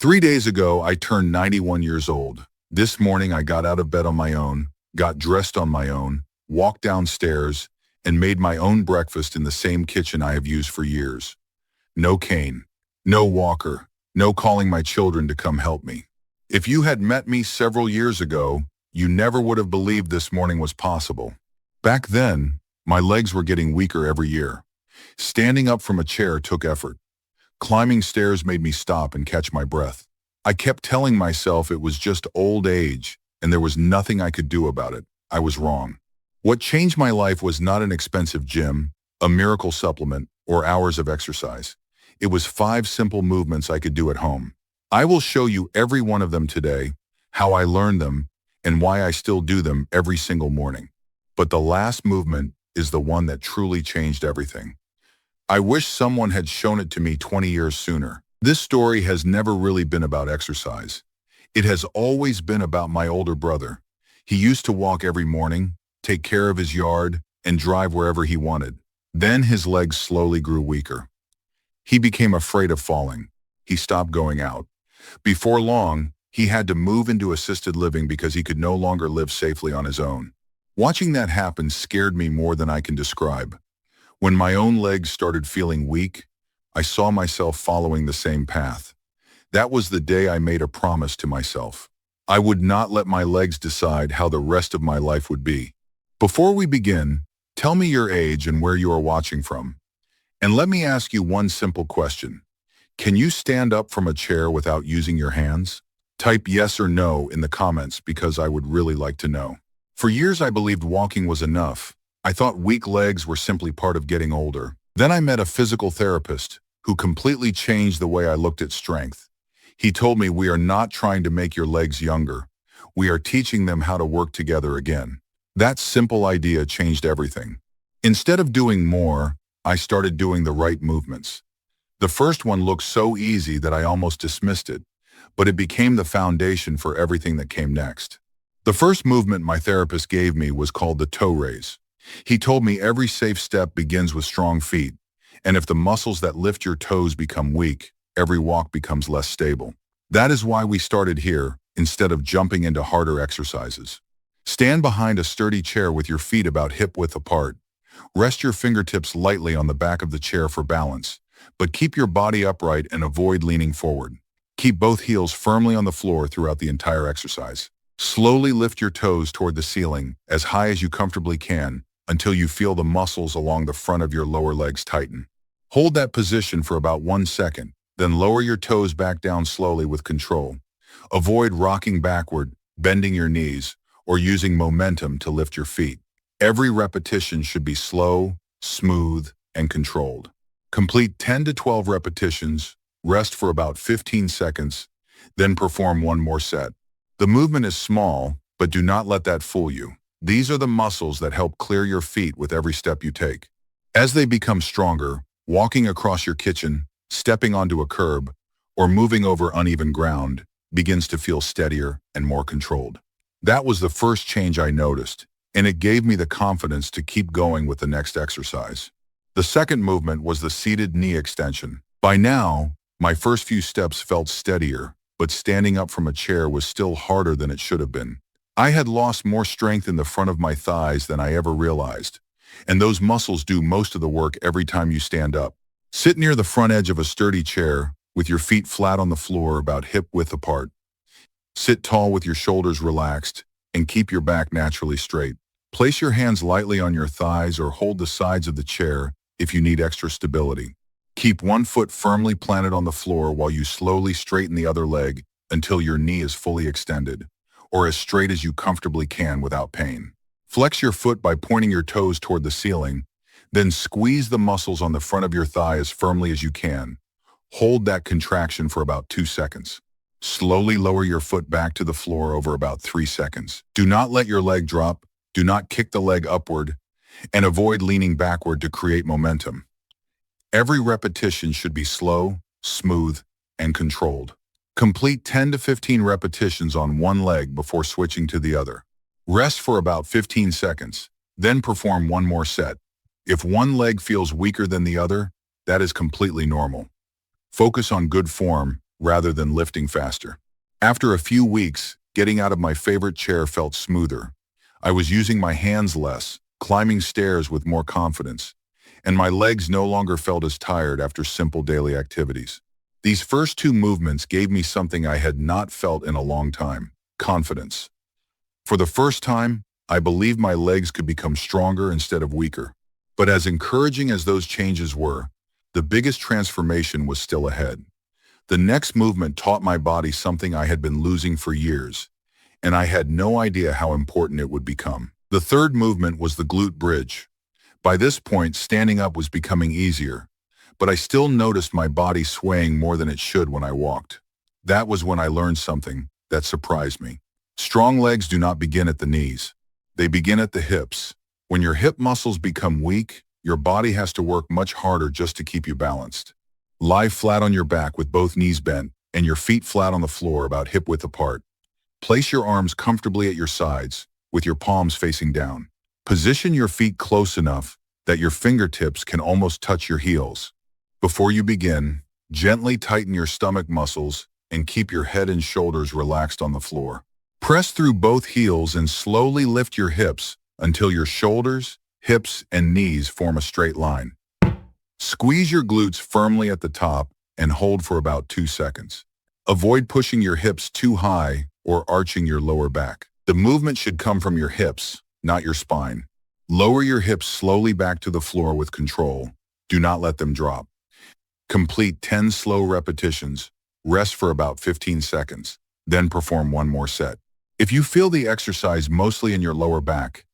3 days ago, I turned 91 years old. This morning, I got out of bed on my own, got dressed on my own, walked downstairs, and made my own breakfast in the same kitchen I have used for years. No cane, no walker, no calling my children to come help me. If you had met me several years ago, you never would have believed this morning was possible. Back then, my legs were getting weaker every year. Standing up from a chair took effort. Climbing stairs made me stop and catch my breath. I kept telling myself it was just old age, and there was nothing I could do about it. I was wrong. What changed my life was not an expensive gym, a miracle supplement, or hours of exercise. It was 5 simple movements I could do at home. I will show you every one of them today, how I learned them, and why I still do them every single morning. But the last movement is the one that truly changed everything. I wish someone had shown it to me 20 years sooner. This story has never really been about exercise. It has always been about my older brother. He used to walk every morning, take care of his yard, and drive wherever he wanted. Then his legs slowly grew weaker. He became afraid of falling. He stopped going out. Before long, he had to move into assisted living because he could no longer live safely on his own. Watching that happen scared me more than I can describe. When my own legs started feeling weak, I saw myself following the same path. That was the day I made a promise to myself. I would not let my legs decide how the rest of my life would be. Before we begin, tell me your age and where you are watching from. And let me ask you one simple question. Can you stand up from a chair without using your hands? Type yes or no in the comments because I would really like to know. For years I believed walking was enough. I thought weak legs were simply part of getting older. Then I met a physical therapist who completely changed the way I looked at strength. He told me we are not trying to make your legs younger. We are teaching them how to work together again. That simple idea changed everything. Instead of doing more, I started doing the right movements. The first one looked so easy that I almost dismissed it, but it became the foundation for everything that came next. The first movement my therapist gave me was called the toe raise. He told me every safe step begins with strong feet, and if the muscles that lift your toes become weak, every walk becomes less stable. That is why we started here, instead of jumping into harder exercises. Stand behind a sturdy chair with your feet about hip-width apart. Rest your fingertips lightly on the back of the chair for balance, but keep your body upright and avoid leaning forward. Keep both heels firmly on the floor throughout the entire exercise. Slowly lift your toes toward the ceiling, as high as you comfortably can, until you feel the muscles along the front of your lower legs tighten. Hold that position for about 1 second, then lower your toes back down slowly with control. Avoid rocking backward, bending your knees, or using momentum to lift your feet. Every repetition should be slow, smooth, and controlled. Complete 10 to 12 repetitions, rest for about 15 seconds, then perform one more set. The movement is small, but do not let that fool you. These are the muscles that help clear your feet with every step you take. As they become stronger, walking across your kitchen, stepping onto a curb, or moving over uneven ground begins to feel steadier and more controlled. That was the first change I noticed, and it gave me the confidence to keep going with the next exercise. The second movement was the seated knee extension. By now, my first few steps felt steadier, but standing up from a chair was still harder than it should have been. I had lost more strength in the front of my thighs than I ever realized, and those muscles do most of the work every time you stand up. Sit near the front edge of a sturdy chair with your feet flat on the floor about hip-width apart. Sit tall with your shoulders relaxed and keep your back naturally straight. Place your hands lightly on your thighs or hold the sides of the chair if you need extra stability. Keep one foot firmly planted on the floor while you slowly straighten the other leg until your knee is fully extended, or as straight as you comfortably can without pain. Flex your foot by pointing your toes toward the ceiling, then squeeze the muscles on the front of your thigh as firmly as you can. Hold that contraction for about 2 seconds. Slowly lower your foot back to the floor over about 3 seconds. Do not let your leg drop, do not kick the leg upward, and avoid leaning backward to create momentum. Every repetition should be slow, smooth, and controlled. Complete 10 to 15 repetitions on one leg before switching to the other. Rest for about 15 seconds, then perform one more set. If one leg feels weaker than the other, that is completely normal. Focus on good form, rather than lifting faster. After a few weeks, getting out of my favorite chair felt smoother. I was using my hands less, climbing stairs with more confidence, and my legs no longer felt as tired after simple daily activities. These first two movements gave me something I had not felt in a long time: confidence. For the first time, I believed my legs could become stronger instead of weaker. But as encouraging as those changes were, the biggest transformation was still ahead. The next movement taught my body something I had been losing for years, and I had no idea how important it would become. The third movement was the glute bridge. By this point, standing up was becoming easier, but I still noticed my body swaying more than it should when I walked. That was when I learned something that surprised me. Strong legs do not begin at the knees. They begin at the hips. When your hip muscles become weak, your body has to work much harder just to keep you balanced. Lie flat on your back with both knees bent and your feet flat on the floor about hip width apart. Place your arms comfortably at your sides with your palms facing down. Position your feet close enough that your fingertips can almost touch your heels. Before you begin, gently tighten your stomach muscles and keep your head and shoulders relaxed on the floor. Press through both heels and slowly lift your hips until your shoulders, hips, and knees form a straight line. Squeeze your glutes firmly at the top and hold for about 2 seconds. Avoid pushing your hips too high or arching your lower back. The movement should come from your hips, not your spine. Lower your hips slowly back to the floor with control. Do not let them drop. Complete 10 slow repetitions. Rest for about 15 seconds. Then perform one more set. If you feel the exercise mostly in your lower back,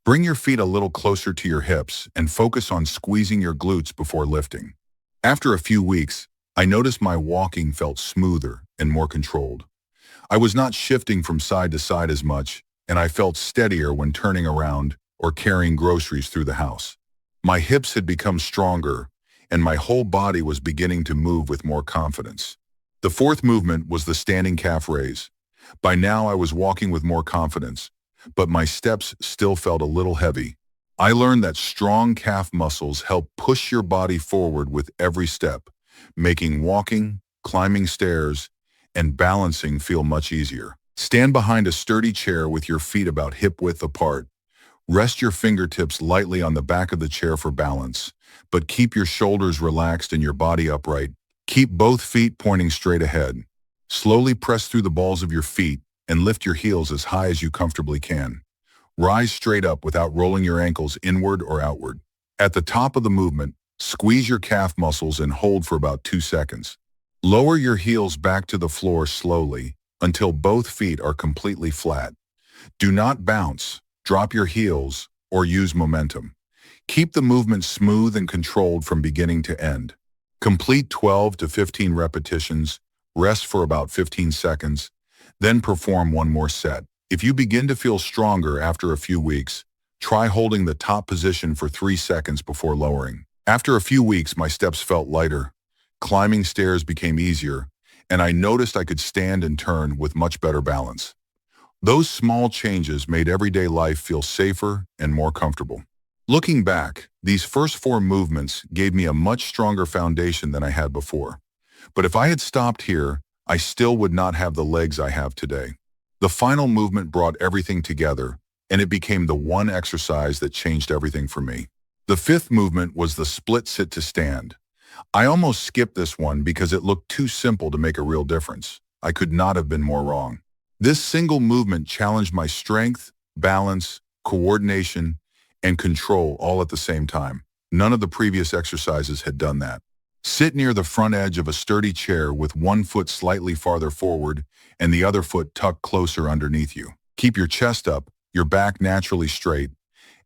bring your feet a little closer to your hips and focus on squeezing your glutes before lifting. After a few weeks, I noticed my walking felt smoother and more controlled. I was not shifting from side to side as much, and I felt steadier when turning around or carrying groceries through the house. My hips had become stronger, and my whole body was beginning to move with more confidence. The fourth movement was the standing calf raise. By now, I was walking with more confidence, but my steps still felt a little heavy. I learned that strong calf muscles help push your body forward with every step, making walking, climbing stairs, and balancing feel much easier. Stand behind a sturdy chair with your feet about hip width apart. Rest your fingertips lightly on the back of the chair for balance, but keep your shoulders relaxed and your body upright. Keep both feet pointing straight ahead. Slowly press through the balls of your feet and lift your heels as high as you comfortably can. Rise straight up without rolling your ankles inward or outward. At the top of the movement, squeeze your calf muscles and hold for about 2 seconds. Lower your heels back to the floor slowly until both feet are completely flat. Do not bounce, drop your heels, or use momentum. Keep the movement smooth and controlled from beginning to end. Complete 12 to 15 repetitions, rest for about 15 seconds, then perform one more set. If you begin to feel stronger after a few weeks, try holding the top position for 3 seconds before lowering. After a few weeks, my steps felt lighter, climbing stairs became easier, and I noticed I could stand and turn with much better balance. Those small changes made everyday life feel safer and more comfortable. Looking back, these first 4 movements gave me a much stronger foundation than I had before. But if I had stopped here, I still would not have the legs I have today. The final movement brought everything together, and it became the one exercise that changed everything for me. The 5th movement was the split sit to stand. I almost skipped this one because it looked too simple to make a real difference. I could not have been more wrong. This single movement challenged my strength, balance, coordination, and control all at the same time. None of the previous exercises had done that. Sit near the front edge of a sturdy chair with one foot slightly farther forward and the other foot tucked closer underneath you. Keep your chest up, your back naturally straight,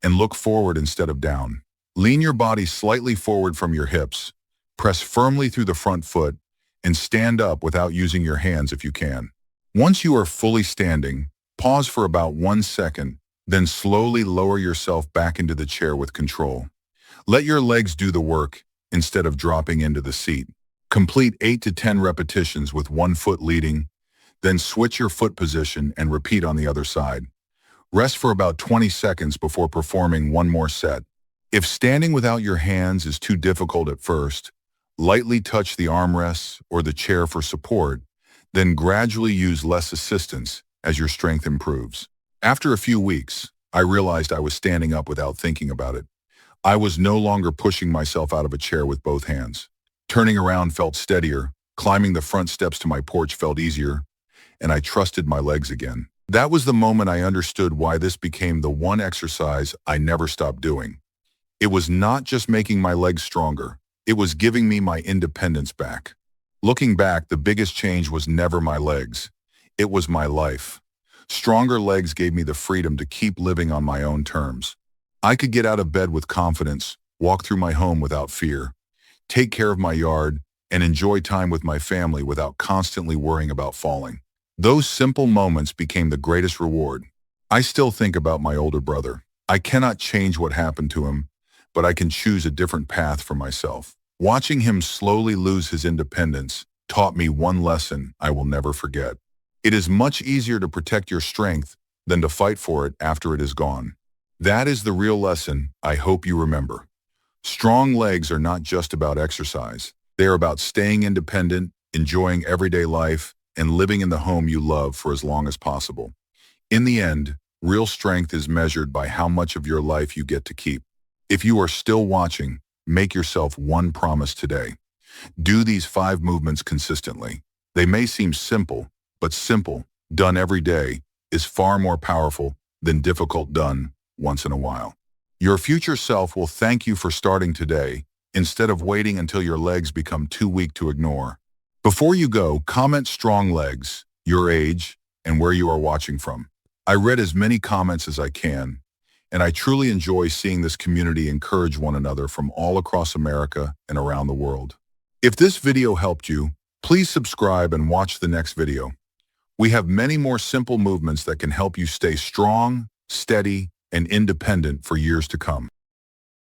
and look forward instead of down. Lean your body slightly forward from your hips. Press firmly through the front foot and stand up without using your hands if you can. Once you are fully standing, pause for about 1 second, then slowly lower yourself back into the chair with control. Let your legs do the work instead of dropping into the seat. Complete 8 to 10 repetitions with one foot leading, then switch your foot position and repeat on the other side. Rest for about 20 seconds before performing one more set. If standing without your hands is too difficult at first, Lightly touch the armrests or the chair for support, then gradually use less assistance as your strength improves. After a few weeks, I realized I was standing up without thinking about it. I was no longer pushing myself out of a chair with both hands. Turning around felt steadier, climbing the front steps to my porch felt easier, and I trusted my legs again. That was the moment I understood why this became the one exercise I never stopped doing. It was not just making my legs stronger, it was giving me my independence back. Looking back, the biggest change was never my legs. It was my life. Stronger legs gave me the freedom to keep living on my own terms. I could get out of bed with confidence, walk through my home without fear, take care of my yard, and enjoy time with my family without constantly worrying about falling. Those simple moments became the greatest reward. I still think about my older brother. I cannot change what happened to him, but I can choose a different path for myself. Watching him slowly lose his independence taught me one lesson I will never forget. It is much easier to protect your strength than to fight for it after it is gone. That is the real lesson I hope you remember. Strong legs are not just about exercise. They are about staying independent, enjoying everyday life, and living in the home you love for as long as possible. In the end, real strength is measured by how much of your life you get to keep. If you are still watching, make yourself one promise today. Do these 5 movements consistently. They may seem simple, but simple, done every day, is far more powerful than difficult done once in a while. Your future self will thank you for starting today instead of waiting until your legs become too weak to ignore. Before you go, comment strong legs, your age, and where you are watching from. I read as many comments as I can, and I truly enjoy seeing this community encourage one another from all across America and around the world. If this video helped you, please subscribe and watch the next video. We have many more simple movements that can help you stay strong, steady, and independent for years to come.